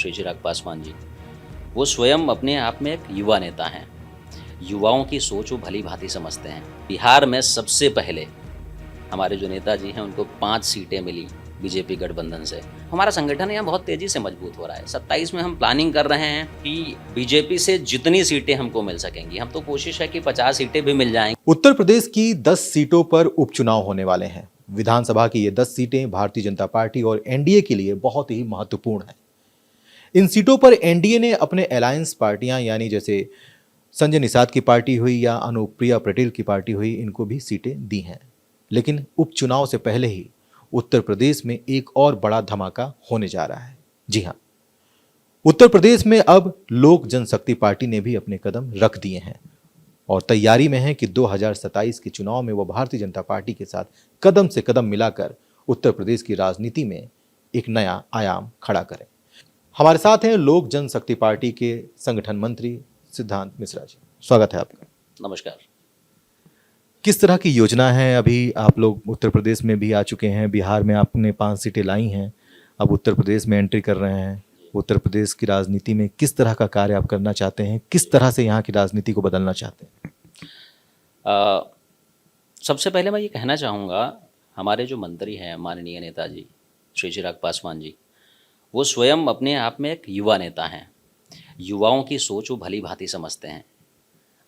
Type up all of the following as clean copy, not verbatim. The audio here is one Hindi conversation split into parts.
श्री चिराग पासवान जी, वो स्वयं अपने आप में एक युवा नेता हैं। युवाओं की सोच वो भली भांति समझते हैं। बिहार में सबसे पहले हमारे जो नेताजी हैं उनको 5 सीटें मिली बीजेपी गठबंधन से। हमारा संगठन यहाँ बहुत तेज़ी से मजबूत हो रहा है। 27 में हम प्लानिंग कर रहे हैं कि बीजेपी से जितनी सीटें हमको मिल सकेंगी, हम तो कोशिश है कि 50 सीटें भी मिल जाएंगी। उत्तर प्रदेश की 10 सीटों पर उपचुनाव होने वाले हैं। विधानसभा की ये 10 सीटें भारतीय जनता पार्टी और एनडीए के लिए बहुत ही महत्वपूर्ण हैं। इन सीटों पर एनडीए ने अपने अलायंस पार्टियां यानी जैसे संजय निषाद की पार्टी हुई या अनुप्रिया पटेल की पार्टी हुई, इनको भी सीटें दी हैं। लेकिन उपचुनाव से पहले ही उत्तर प्रदेश में एक और बड़ा धमाका होने जा रहा है। जी हां, उत्तर प्रदेश में अब लोक जनशक्ति पार्टी ने भी अपने कदम रख दिए हैं और तैयारी में है कि 2027 के चुनाव में वो भारतीय जनता पार्टी के साथ कदम से कदम मिलाकर उत्तर प्रदेश की राजनीति में एक नया आयाम खड़ा करें। हमारे साथ हैं लोक जनशक्ति पार्टी के संगठन मंत्री सिद्धांत मिश्रा जी। स्वागत है आपका। नमस्कार। किस तरह की योजना है? अभी आप लोग उत्तर प्रदेश में भी आ चुके हैं, बिहार में आपने 5 सीटें लाई हैं, अब उत्तर प्रदेश में एंट्री कर रहे हैं। उत्तर प्रदेश की राजनीति में किस तरह का कार्य आप करना चाहते हैं? किस तरह से यहाँ की राजनीति को बदलना चाहते हैं? सबसे पहले मैं ये कहना चाहूँगा, हमारे जो मंत्री हैं माननीय नेताजी श्री चिराग पासवान जी, वो स्वयं अपने आप में एक युवा नेता हैं। युवाओं की सोच वो भली भांति समझते हैं।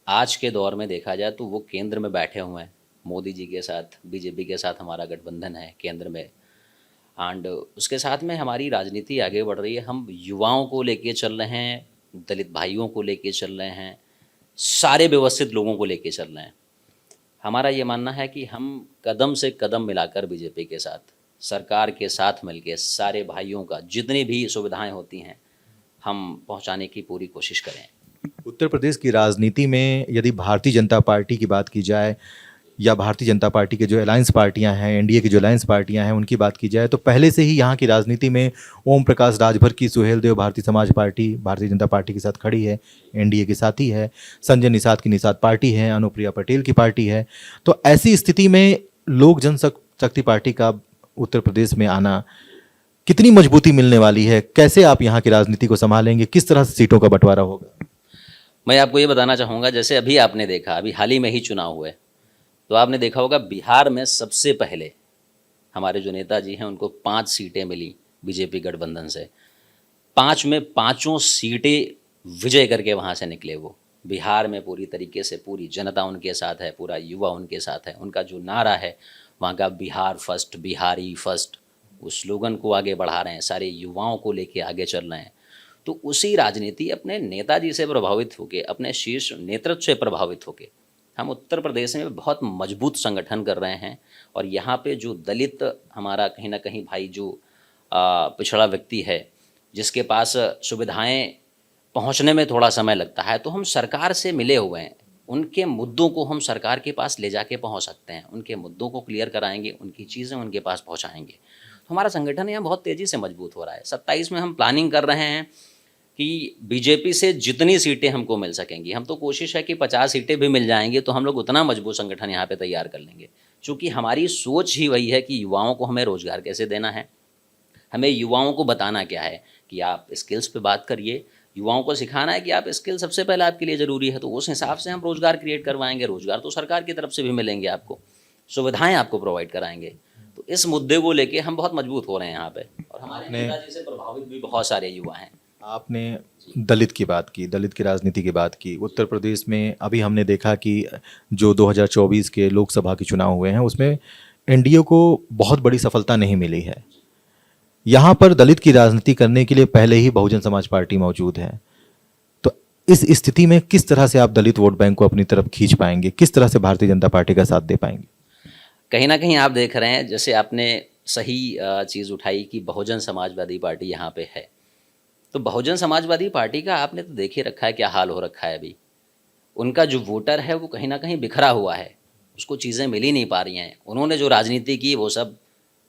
आज के दौर में देखा जाए तो वो केंद्र में बैठे हुए हैं, मोदी जी के साथ, बीजेपी के साथ हमारा गठबंधन है केंद्र में, एंड उसके साथ में हमारी राजनीति आगे बढ़ रही है। हम युवाओं को लेके चल रहे हैं, दलित भाइयों को लेके चल रहे हैं, सारे व्यवस्थित लोगों को लेके चल रहे हैं। हमारा ये मानना है कि हम कदम से कदम मिलाकर बीजेपी के साथ, सरकार के साथ मिलके सारे भाइयों का जितनी भी सुविधाएं होती हैं हम पहुंचाने की पूरी कोशिश करें। उत्तर प्रदेश की राजनीति में यदि भारतीय जनता पार्टी की बात की जाए या भारतीय जनता पार्टी के जो अलायंस पार्टियां हैं, एनडीए की जो अलायंस पार्टियां हैं, उनकी बात की जाए तो पहले से ही यहाँ की राजनीति में ओम प्रकाश राजभर की सुहेलदेव भारतीय समाज पार्टी भारतीय जनता पार्टी के साथ खड़ी है, एनडीए के साथ ही है। संजय निषाद की निषाद पार्टी है, अनुप्रिया पटेल की पार्टी है। तो ऐसी स्थिति में लोक जनशक्ति पार्टी का उत्तर प्रदेश में आना कितनी मजबूती मिलने वाली है? कैसे आप यहाँ की राजनीति को संभालेंगे? किस तरह से सीटों का बंटवारा होगा? मैं आपको ये बताना चाहूँगा, जैसे अभी आपने देखा, अभी हाल ही में ही चुनाव हुए, तो आपने देखा होगा बिहार में सबसे पहले हमारे जो नेताजी हैं उनको 5 सीटें मिली बीजेपी गठबंधन से। 5 में 5 सीटें विजय करके वहाँ से निकले। वो बिहार में पूरी तरीके से पूरी जनता उनके साथ है, पूरा युवा उनके साथ है। उनका जो नारा है वहाँ का बिहार फर्स्ट, बिहारी फर्स्ट, उस स्लोगन को आगे बढ़ा रहे हैं, सारे युवाओं को लेके आगे चल रहे हैं। तो उसी राजनीति अपने नेताजी से प्रभावित होके, अपने शीर्ष नेतृत्व से प्रभावित होके हम उत्तर प्रदेश में बहुत मजबूत संगठन कर रहे हैं। और यहाँ पे जो दलित हमारा कहीं ना कहीं भाई जो पिछड़ा व्यक्ति है, जिसके पास सुविधाएं पहुँचने में थोड़ा समय लगता है, तो हम सरकार से मिले हुए हैं। उनके मुद्दों को हम सरकार के पास ले जाके पहुँच सकते हैं, उनके मुद्दों को क्लियर कराएंगे, उनकी चीज़ें उनके पास पहुँचाएंगे। तो हमारा संगठन यहाँ बहुत तेज़ी से मजबूत हो रहा है। 27 में हम प्लानिंग कर रहे हैं कि बीजेपी से जितनी सीटें हमको मिल सकेंगी, हम तो कोशिश है कि 50 सीटें भी मिल जाएंगी तो हम लोग उतना मजबूत संगठन यहाँ पे तैयार कर लेंगे। क्योंकि हमारी सोच ही वही है कि युवाओं को हमें रोज़गार कैसे देना है, हमें युवाओं को बताना क्या है कि आप स्किल्स पे बात करिए, युवाओं को सिखाना है कि आप स्किल सबसे पहले आपके लिए ज़रूरी है। तो उस हिसाब से हम रोज़गार क्रिएट करवाएंगे। रोज़गार तो सरकार की तरफ से भी मिलेंगे, आपको सुविधाएँ आपको प्रोवाइड कराएंगे। तो इस मुद्दे को लेके हम बहुत मजबूत हो रहे हैं यहाँ पे, और हमारे नेताजी से प्रभावित भी बहुत सारे युवा हैं। आपने दलित की बात की, दलित की राजनीति की बात की। उत्तर प्रदेश में अभी हमने देखा कि जो 2024 के लोकसभा के चुनाव हुए हैं उसमें एनडीए को बहुत बड़ी सफलता नहीं मिली है। यहाँ पर दलित की राजनीति करने के लिए पहले ही बहुजन समाज पार्टी मौजूद है। तो इस स्थिति में किस तरह से आप दलित वोट बैंक को अपनी तरफ खींच पाएंगे? किस तरह से भारतीय जनता पार्टी का साथ दे पाएंगे? कहीं ना कहीं आप देख रहे हैं, जैसे आपने सही चीज़ उठाई कि बहुजन समाजवादी पार्टी यहाँ पे है। तो बहुजन समाजवादी पार्टी का आपने तो देख ही रखा है क्या हाल हो रखा है। अभी उनका जो वोटर है वो कहीं ना कहीं बिखरा हुआ है, उसको चीज़ें मिल ही नहीं पा रही हैं। उन्होंने जो राजनीति की वो सब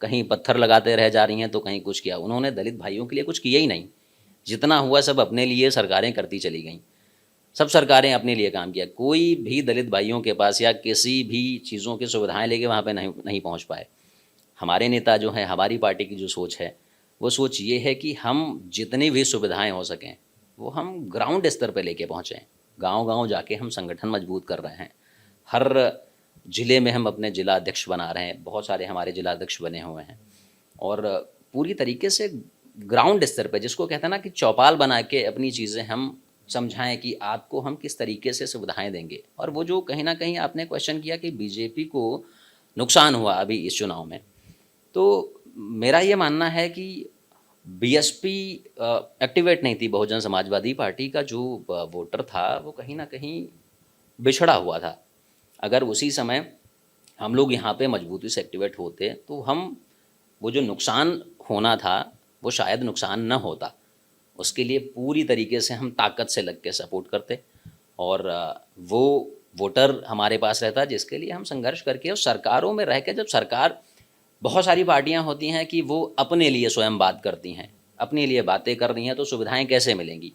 कहीं पत्थर लगाते रह जा रही हैं तो कहीं कुछ किया। उन्होंने दलित भाइयों के लिए कुछ किया ही नहीं। जितना हुआ सब अपने लिए सरकारें करती चली गईं, सब सरकारें अपने लिए काम किया। कोई भी दलित भाइयों के पास या किसी भी चीज़ों की सुविधाएं लेके वहाँ पे नहीं पहुँच पाए। हमारे नेता जो हैं, हमारी पार्टी की जो सोच है वो सोच ये है कि हम जितनी भी सुविधाएं हो सकें वो हम ग्राउंड स्तर पे लेके पहुँचें। गांव-गांव जाके हम संगठन मजबूत कर रहे हैं। हर ज़िले में हम अपने जिला अध्यक्ष बना रहे हैं, बहुत सारे हमारे जिला अध्यक्ष बने हुए हैं और पूरी तरीके से ग्राउंड स्तर पे, जिसको कहते हैं ना कि चौपाल बना के अपनी चीज़ें हम समझाएं कि आपको हम किस तरीके से सुविधाएं देंगे। और वो जो कहीं ना कहीं आपने क्वेश्चन किया कि बीजेपी को नुकसान हुआ अभी इस चुनाव में, तो मेरा ये मानना है कि बीएसपी एक्टिवेट नहीं थी। बहुजन समाजवादी पार्टी का जो वोटर था वो कहीं ना कहीं बिछड़ा हुआ था। अगर उसी समय हम लोग यहाँ पे मजबूती से एक्टिवेट होते तो हम वो जो नुकसान होना था वो शायद नुकसान न होता। उसके लिए पूरी तरीके से हम ताकत से लग के सपोर्ट करते और वो वोटर हमारे पास रहता जिसके लिए हम संघर्ष करके और सरकारों में रह के, जब सरकार बहुत सारी पार्टियां होती हैं कि वो अपने लिए स्वयं बात करती हैं, अपने लिए बातें कर रही हैं, तो सुविधाएं कैसे मिलेंगी।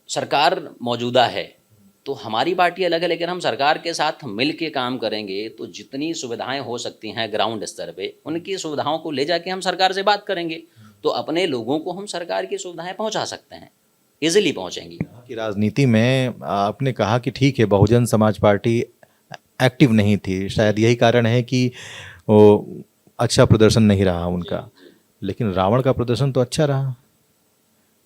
सरकार मौजूदा है तो हमारी पार्टी अलग है, लेकिन हम सरकार के साथ मिल के काम करेंगे तो जितनी सुविधाएं हो सकती हैं ग्राउंड स्तर पे, उनकी सुविधाओं को ले जाके हम सरकार से बात करेंगे तो अपने लोगों को हम सरकार की सुविधाएं पहुंचा सकते हैं, इजीली पहुंचेंगी। कि राजनीति में आपने कहा कि ठीक है, बहुजन समाज पार्टी एक्टिव नहीं थी, शायद यही कारण है कि वो अच्छा प्रदर्शन नहीं रहा उनका, लेकिन रावण का प्रदर्शन तो अच्छा रहा।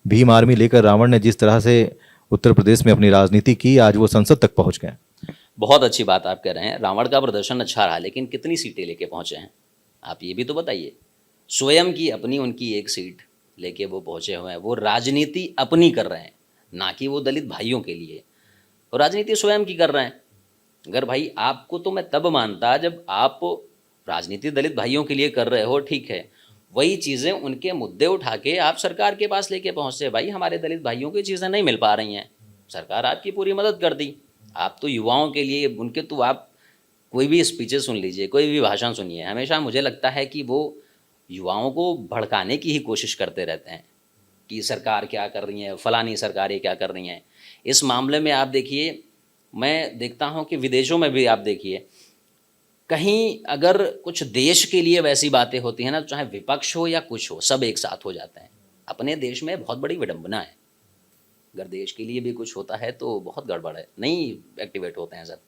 भीम आर्मी लेकर रावण ने जिस तरह से उत्तर प्रदेश में अपनी राजनीति की, आज वो संसद तक पहुंच गए। बहुत अच्छी बात आप कह रहे हैं, रावण का प्रदर्शन अच्छा रहा, लेकिन कितनी सीटें लेके पहुंचे हैं आप ये भी तो बताइए। स्वयं की अपनी उनकी एक सीट लेके वो पहुंचे हुए हैं। वो राजनीति अपनी कर रहे हैं, ना कि वो दलित भाइयों के लिए। वो राजनीति स्वयं की कर रहे हैं। अगर भाई आपको तो मैं तब मानता जब आप राजनीति दलित भाइयों के लिए कर रहे हो, ठीक है, वही चीज़ें उनके मुद्दे उठा के आप सरकार के पास लेके पहुँचते, भाई हमारे दलित भाइयों की चीज़ें नहीं मिल पा रही हैं, सरकार आपकी पूरी मदद कर दी। आप तो युवाओं के लिए उनके, तो आप कोई भी स्पीचेस सुन लीजिए, कोई भी भाषण सुनिए, हमेशा मुझे लगता है कि वो युवाओं को भड़काने की ही कोशिश करते रहते हैं कि सरकार क्या कर रही है, फलानी सरकारें क्या कर रही हैं। इस मामले में आप देखिए, मैं देखता हूं कि विदेशों में भी आप देखिए, कहीं अगर कुछ देश के लिए वैसी बातें होती हैं ना, चाहे विपक्ष हो या कुछ हो, सब एक साथ हो जाते हैं। अपने देश में बहुत बड़ी विडंबना है, अगर देश के लिए भी कुछ होता है तो बहुत गड़बड़ है, नहीं एक्टिवेट होते हैं सब,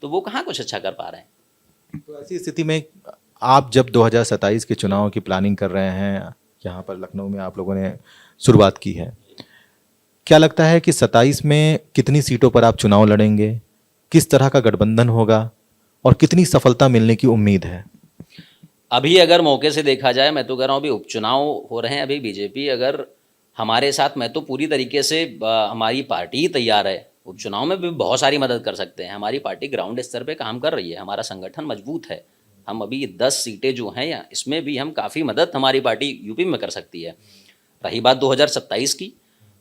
तो वो कहाँ कुछ अच्छा कर पा रहे हैं। तो ऐसी स्थिति में आप जब 2027 के चुनाव की प्लानिंग कर रहे हैं, यहाँ पर लखनऊ में आप लोगों ने शुरुआत की है, क्या लगता है कि 27 में कितनी सीटों पर आप चुनाव लड़ेंगे, किस तरह का गठबंधन होगा और कितनी सफलता मिलने की उम्मीद है? अभी अगर मौके से देखा जाए, मैं तो कह रहा हूँ अभी उपचुनाव हो रहे हैं, अभी बीजेपी अगर हमारे साथ, मैं तो पूरी तरीके से हमारी पार्टी ही तैयार है, उपचुनाव में भी बहुत सारी मदद कर सकते हैं। हमारी पार्टी ग्राउंड स्तर पे काम कर रही है, हमारा संगठन मजबूत है। हम अभी 10 सीटें जो हैं या इसमें भी हम काफ़ी मदद हमारी पार्टी यूपी में कर सकती है। रही बात 2027 की,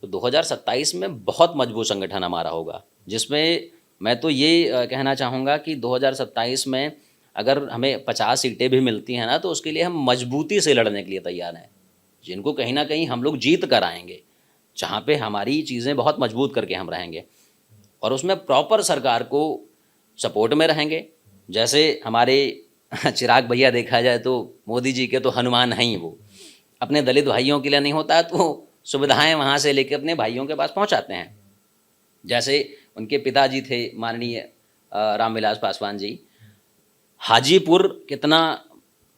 तो 2027 में बहुत मजबूत संगठन हमारा होगा, जिसमें मैं तो ये कहना चाहूँगा कि 2027 में अगर हमें 50 सीटें भी मिलती हैं ना, तो उसके लिए हम मजबूती से लड़ने के लिए तैयार हैं, जिनको कहीं ना कहीं हम लोग जीत कर आएंगे, जहाँ पे हमारी चीज़ें बहुत मजबूत करके हम रहेंगे और उसमें प्रॉपर सरकार को सपोर्ट में रहेंगे। जैसे हमारे चिराग भैया देखा जाए तो मोदी जी के तो हनुमान हैं ही, वो अपने दलित भाइयों के लिए नहीं होता तो सुविधाएं वहाँ से लेके अपने भाइयों के पास पहुँचाते हैं। जैसे उनके पिताजी थे माननीय रामविलास पासवान जी, हाजीपुर कितना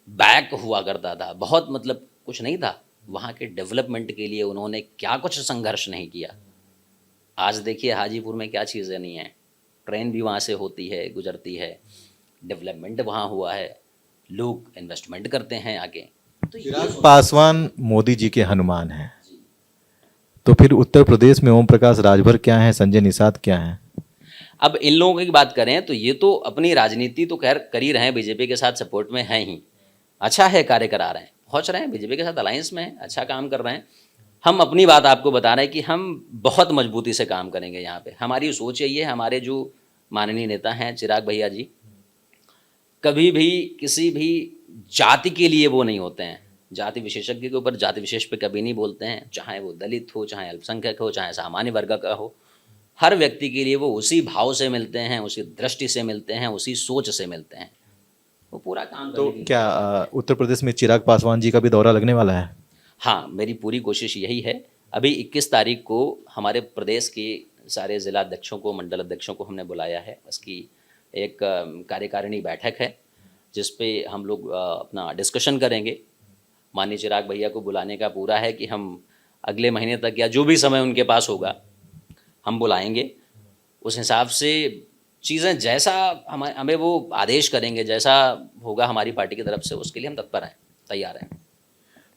बैक हुआ करता था, बहुत मतलब कुछ नहीं था, वहाँ के डेवलपमेंट के लिए उन्होंने क्या कुछ संघर्ष नहीं किया। आज देखिए हाजीपुर में क्या चीज़ें नहीं हैं, ट्रेन भी वहाँ से होती है, गुजरती है, डेवलपमेंट वहाँ हुआ है, लोग इन्वेस्टमेंट करते हैं आगे। तो चिराग पासवान मोदी जी के हनुमान हैं, तो फिर उत्तर प्रदेश में ओम प्रकाश राजभर क्या है, संजय निषाद क्या है? अब इन लोगों की बात करें तो ये तो अपनी राजनीति तो खैर कर ही रहे हैं, बीजेपी के साथ सपोर्ट में हैं ही, अच्छा है, कार्य करा रहे हैं, पहुँच रहे हैं बीजेपी के साथ अलायंस में, अच्छा काम कर रहे हैं। हम अपनी बात आपको बता रहे हैं कि हम बहुत मजबूती से काम करेंगे यहाँ पे, हमारी सोच यही है। हमारे जो माननीय नेता हैं चिराग भैया जी, कभी भी किसी भी जाति के लिए वो नहीं होते हैं, जाति विशेषज्ञ के ऊपर जाति विशेष पे कभी नहीं बोलते हैं, चाहे वो दलित हो, चाहे अल्पसंख्यक हो, चाहे सामान्य वर्ग का हो, हर व्यक्ति के लिए वो उसी भाव से मिलते हैं, उसी दृष्टि से मिलते हैं, उसी सोच से मिलते हैं, वो पूरा काम तो क्या उत्तर प्रदेश में चिराग पासवान जी का भी दौरा लगने वाला है? हाँ, मेरी पूरी कोशिश यही है। अभी 21 तारीख को हमारे प्रदेश के सारे ज़िला अध्यक्षों को, मंडल अध्यक्षों को हमने बुलाया है। उसकी एक कार्यकारिणी बैठक है, जिस पे हम लोग अपना डिस्कशन करेंगे। माननीय चिराग भैया को बुलाने का पूरा है कि हम अगले महीने तक या जो भी समय उनके पास होगा, हम बुलाएंगे। उस हिसाब से चीज़ें जैसा हमें वो आदेश करेंगे, जैसा होगा हमारी पार्टी की तरफ से, उसके लिए हम तत्पर हैं, तैयार हैं।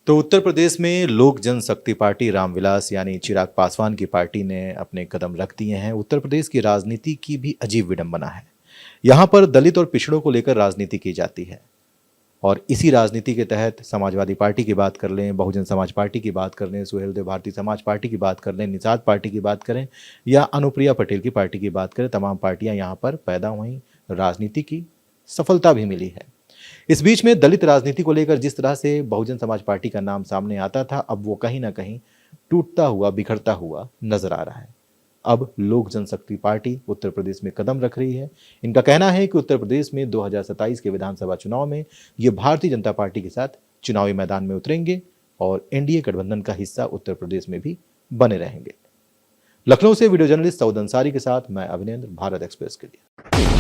तो उत्तर प्रदेश में लोक जनशक्ति पार्टी रामविलास यानी चिराग पासवान की पार्टी ने अपने कदम रख दिए हैं। उत्तर प्रदेश की राजनीति की भी अजीब विडंबना है। यहाँ पर दलित और पिछड़ों को लेकर राजनीति की जाती है और इसी राजनीति के तहत समाजवादी पार्टी की बात कर लें, बहुजन समाज पार्टी की बात कर लें, सुहेलदेव भारतीय समाज पार्टी की बात कर लें, निषाद पार्टी की बात करें या अनुप्रिया पटेल की पार्टी की बात करें, तमाम पार्टियां यहाँ पर पैदा हुई, राजनीति की सफलता भी मिली है। इस बीच में दलित राजनीति को लेकर जिस तरह से बहुजन समाज पार्टी का नाम सामने आता था, अब वो कहीं ना कहीं टूटता हुआ, बिखरता हुआ नजर आ रहा है। अब लोक जनशक्ति पार्टी उत्तर प्रदेश में कदम रख रही है। इनका कहना है कि उत्तर प्रदेश में 2027 के विधानसभा चुनाव में ये भारतीय जनता पार्टी के साथ चुनावी मैदान में उतरेंगे और एनडीए गठबंधन का हिस्सा उत्तर प्रदेश में भी बने रहेंगे। लखनऊ से वीडियो जर्नलिस्ट सऊद अंसारी के साथ मैं अभिनेंद्र, भारत एक्सप्रेस के लिए।